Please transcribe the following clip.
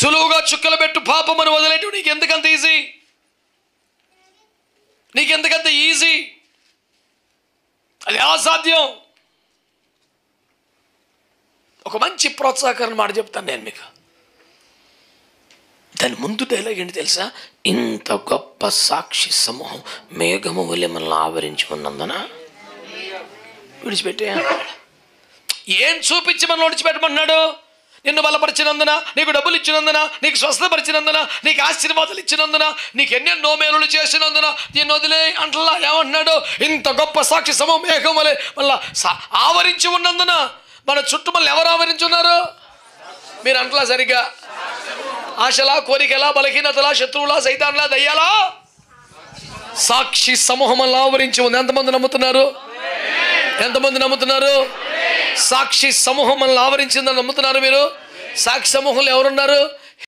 సులువుగా చుక్కలు పెట్టు పాపమును వదిలేటు నీకెందుకంత ఈజీ? నీకెందుకంత ఈజీ? అది అసాధ్యం. ఒక మంచి ప్రోత్సాహకరణ మాట చెప్తాను నేను మీకు. దాని ముందు డైలాగ్ ఏంటి తెలుసా? ఇంత గొప్ప సాక్షి సమూహం మేఘము వలె మనల్ని ఆవరించి ఉన్నందున విడిచిపెట్టే. ఏం చూపించి మనల్ని విడిచిపెట్టమన్నాడు? నిన్ను బలపరిచినందున, నీకు డబ్బులు ఇచ్చినందున, నీకు స్వస్థపరిచినందున, నీకు ఆశీర్వాదాలు ఇచ్చినందున, నీకు ఎన్నెన్నో మేలులు చేసినందున దీన్ని వదిలే అంటలా. ఏమంటున్నాడు? ఇంత గొప్ప సాక్షి సమూహం మేఘం వలె మళ్ళా ఆవరించి ఉన్నందున. మన చుట్టుమల్లి ఎవరు ఆవరించి ఉన్నారు? మీరు అంటలా సరిగ్గా. ఆశలా, కోరికలా, బలహీనతలా, శత్రువులా, సైతాన్లా, దయ్యాలా? సాక్షి సమూహం వల్ల ఆవరించి ఉంది. ఎంతమంది నమ్ముతున్నారు? ఎంతమంది నమ్ముతున్నారు? సాక్షి సమూహం మనల్ని ఆవరించిందని నమ్ముతున్నారు మీరు? సాక్షి సమూహంలో ఎవరున్నారు?